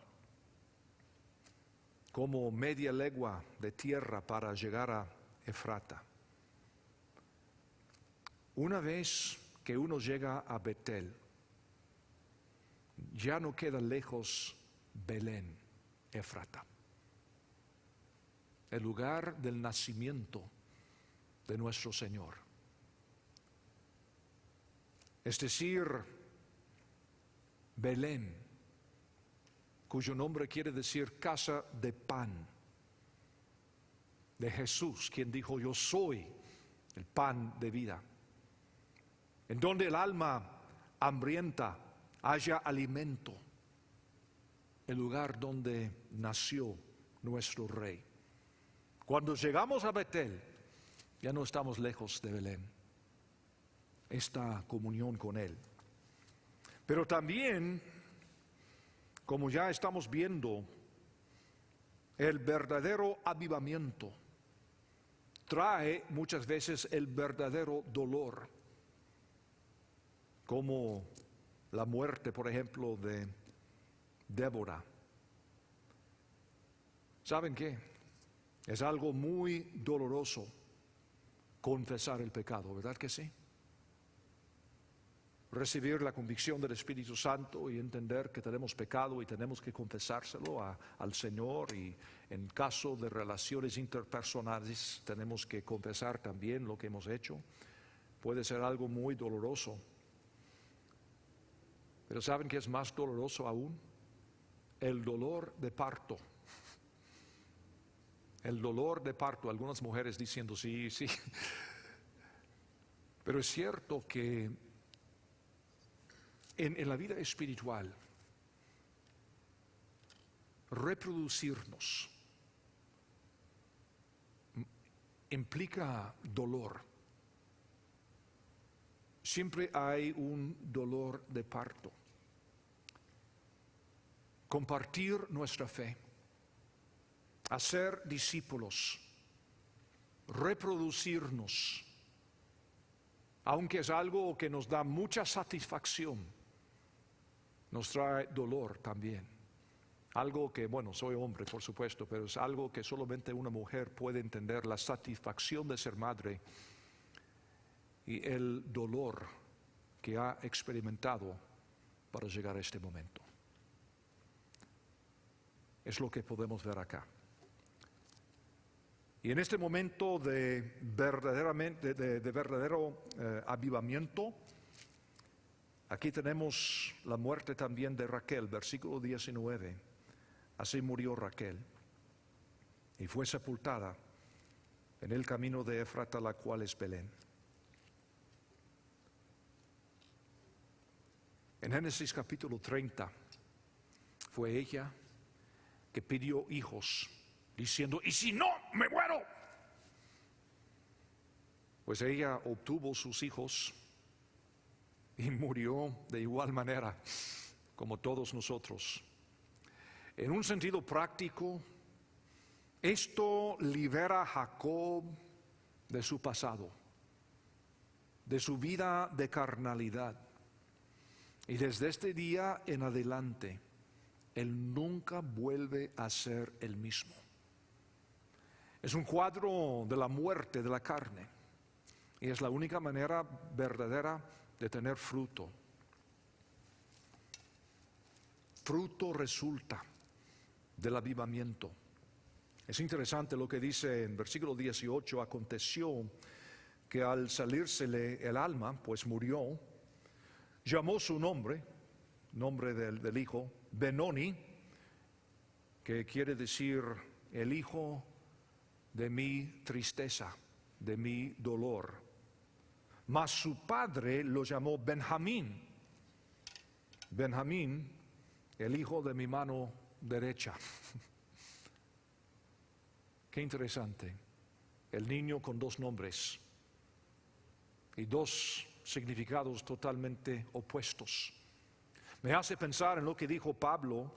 como media legua de tierra para llegar a Efrata. Una vez que uno llega a Betel, ya no queda lejos Belén, Efrata, el lugar del nacimiento de nuestro Señor. Es decir, Belén, cuyo nombre quiere decir casa de pan, de Jesús, quien dijo: yo soy el pan de vida, en donde el alma hambrienta haya alimento, el lugar donde nació nuestro rey. Cuando llegamos a Betel, ya no estamos lejos de Belén. Esta comunión con Él. Pero también, como ya estamos viendo, el verdadero avivamiento trae muchas veces el verdadero dolor, como la muerte, por ejemplo, de Débora. ¿Saben qué? Es algo muy doloroso confesar el pecado, ¿verdad que sí? Recibir la convicción del Espíritu Santo y entender que tenemos pecado y tenemos que confesárselo al Señor, y en caso de relaciones interpersonales tenemos que confesar también lo que hemos hecho. Puede ser algo muy doloroso. Pero ¿saben qué es más doloroso aún? El dolor de parto. El dolor de parto. Algunas mujeres diciendo sí, sí. Pero es cierto que en la vida espiritual, reproducirnos implica dolor. Siempre hay un dolor de parto. Compartir nuestra fe, hacer discípulos, reproducirnos, aunque es algo que nos da mucha satisfacción, nos trae dolor también. Algo que, bueno, soy hombre por supuesto, pero es algo que solamente una mujer puede entender, la satisfacción de ser madre y el dolor que ha experimentado para llegar a este momento. Es lo que podemos ver acá. Y en este momento de verdadero avivamiento, aquí tenemos la muerte también de Raquel, versículo 19. Así murió Raquel y fue sepultada en el camino de Éfrata, la cual es Belén. En Génesis capítulo 30 fue ella que pidió hijos, diciendo, ¿y si no me muero? Pues ella obtuvo sus hijos y murió de igual manera como todos nosotros. En un sentido práctico, esto libera a Jacob de su pasado, de su vida de carnalidad. Y desde este día en adelante, él nunca vuelve a ser el mismo. Es un cuadro de la muerte de la carne. Y es la única manera verdadera de tener fruto. Fruto resulta del avivamiento. Es interesante lo que dice en versículo 18. Aconteció que al salírsele el alma, pues murió, llamó su nombre del hijo, Benoni, que quiere decir el hijo de mi tristeza, de mi dolor. Mas su padre lo llamó Benjamín. Benjamín, el hijo de mi mano derecha. Qué interesante. El niño con dos nombres y dos significados totalmente opuestos. Me hace pensar en lo que dijo Pablo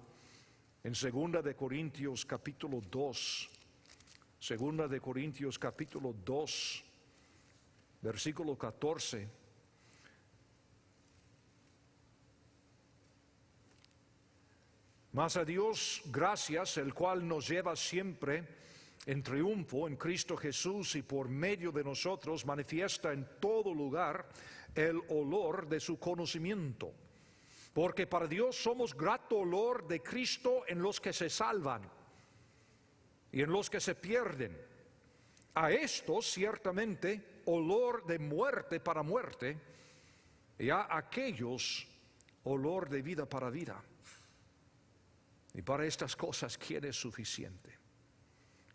en 2 de Corintios capítulo 2. 2 de Corintios capítulo 2. Versículo 14. Mas a Dios gracias, el cual nos lleva siempre en triunfo en Cristo Jesús, y por medio de nosotros manifiesta en todo lugar el olor de su conocimiento. Porque para Dios somos grato olor de Cristo en los que se salvan y en los que se pierden. A estos ciertamente olor de muerte para muerte, y a aquellos olor de vida para vida. Y para estas cosas, ¿quién es suficiente?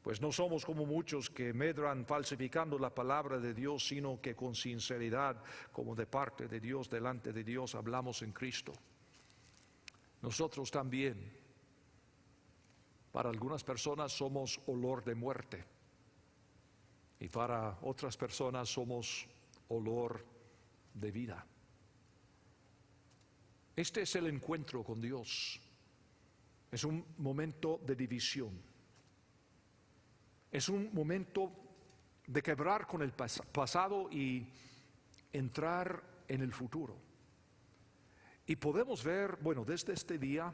Pues no somos como muchos que medran falsificando la palabra de Dios, sino que con sinceridad, como de parte de Dios, delante de Dios, hablamos en Cristo. Nosotros también Para algunas personas somos olor de muerte y para otras personas somos olor de vida. Este es el encuentro con Dios. Es un momento de división. Es un momento de quebrar con el pasado y entrar en el futuro. Y podemos ver, bueno, desde este día,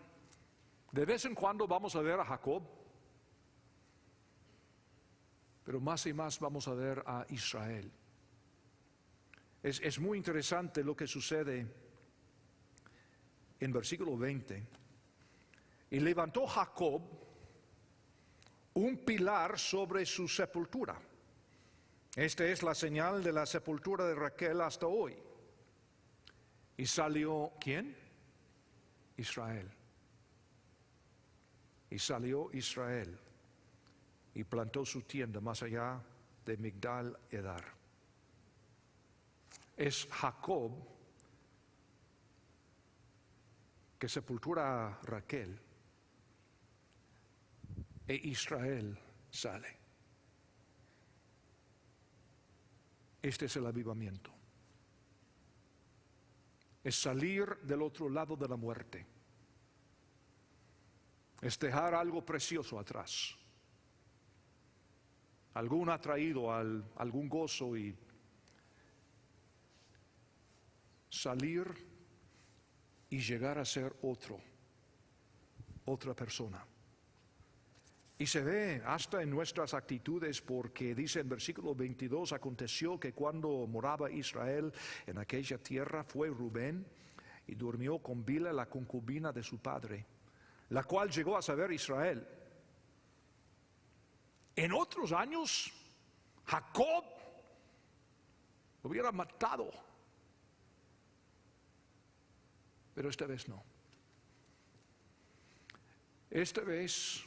de vez en cuando vamos a ver a Jacob, pero más y más vamos a ver a Israel. Es muy interesante lo que sucede en versículo 20. Y levantó Jacob un pilar sobre su sepultura. Esta es la señal de la sepultura de Raquel hasta hoy. Y salió, ¿quién? Israel. Y salió Israel y plantó su tienda más allá de Migdal Edar. Es Jacob que sepultura a Raquel e Israel sale. Este es el avivamiento. Es salir del otro lado de la muerte. Es dejar algo precioso atrás. Algún ha traído algún gozo y salir y llegar a ser otra persona. Y se ve hasta en nuestras actitudes porque dice en versículo 22, aconteció que cuando moraba Israel en aquella tierra fue Rubén y durmió con Bila la concubina de su padre, la cual llegó a saber Israel. En otros años, Jacob lo hubiera matado, pero esta vez no. Esta vez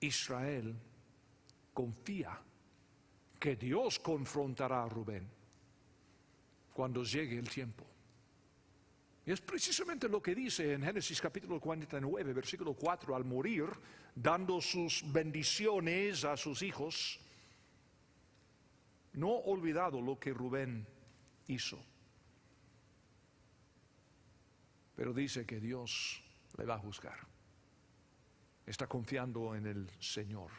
Israel confía que Dios confrontará a Rubén cuando llegue el tiempo. Y es precisamente lo que dice en Génesis capítulo 49, versículo 4, al morir, dando sus bendiciones a sus hijos, no olvidado lo que Rubén hizo. Pero dice que Dios le va a juzgar. Está confiando en el Señor.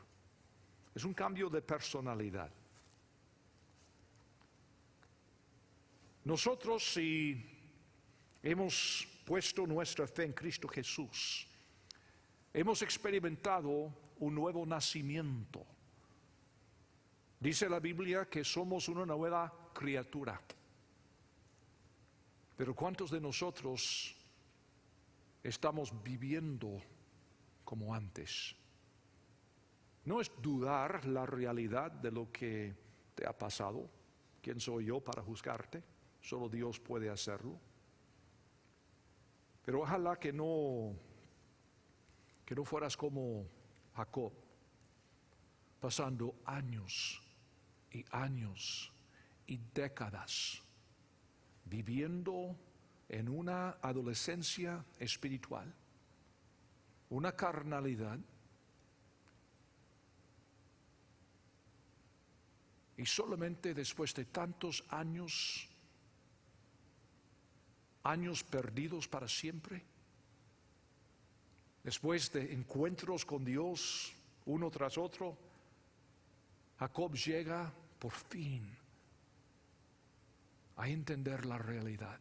Es un cambio de personalidad. Nosotros, si hemos puesto nuestra fe en Cristo Jesús, hemos experimentado un nuevo nacimiento. Dice la Biblia que somos una nueva criatura. Pero ¿cuántos de nosotros estamos viviendo como antes? No es dudar la realidad de lo que te ha pasado. ¿Quién soy yo para juzgarte? Solo Dios puede hacerlo. Pero ojalá que no fueras como Jacob, pasando años y años y décadas viviendo en una adolescencia espiritual, una carnalidad, y solamente después de tantos años perdidos para siempre, después de encuentros con Dios uno tras otro, Jacob llega por fin a entender la realidad.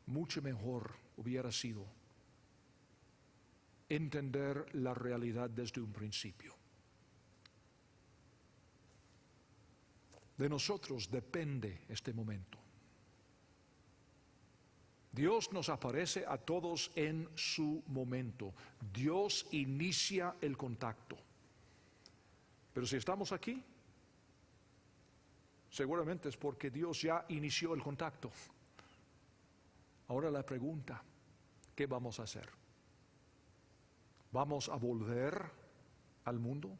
Mucho mejor hubiera sido entender la realidad desde un principio. De nosotros depende este momento. Dios nos aparece a todos en su momento. Dios inicia el contacto. Pero si estamos aquí, seguramente es porque Dios ya inició el contacto. Ahora la pregunta, ¿qué vamos a hacer? ¿Vamos a volver al mundo?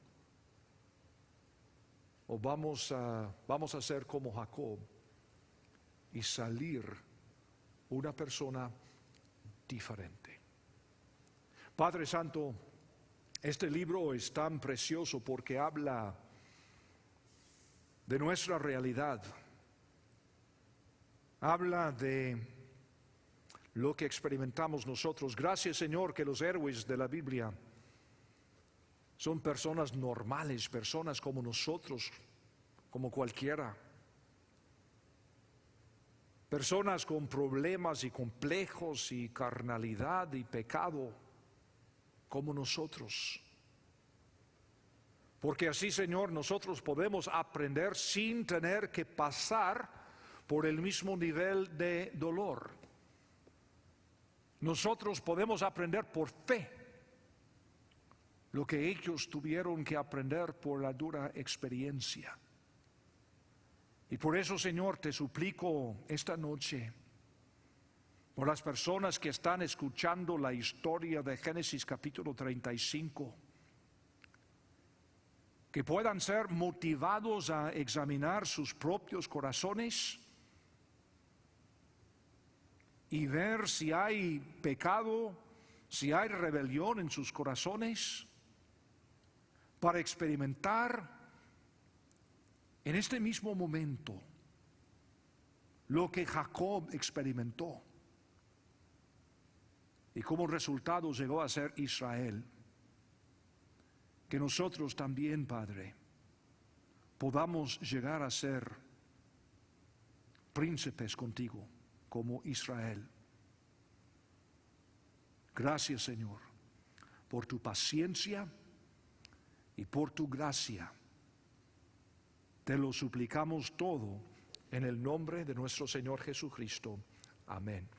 ¿O vamos a ser como Jacob y salir una persona diferente? Padre Santo, este libro es tan precioso porque habla de nuestra realidad. Habla de lo que experimentamos nosotros. Gracias, Señor, que los héroes de la Biblia son personas normales, personas como nosotros, como cualquiera. Personas con problemas y complejos y carnalidad y pecado, como nosotros. Porque así, Señor, nosotros podemos aprender sin tener que pasar por el mismo nivel de dolor. Nosotros podemos aprender por fe lo que ellos tuvieron que aprender por la dura experiencia. Y por eso, Señor, te suplico esta noche, por las personas que están escuchando la historia de Génesis capítulo 35, que puedan ser motivados a examinar sus propios corazones y ver si hay pecado, si hay rebelión en sus corazones, para experimentar en este mismo momento lo que Jacob experimentó y como resultado llegó a ser Israel. Que nosotros también, Padre, podamos llegar a ser príncipes contigo como Israel. Gracias, Señor, por tu paciencia y por tu gracia. Te lo suplicamos todo en el nombre de nuestro Señor Jesucristo. Amén.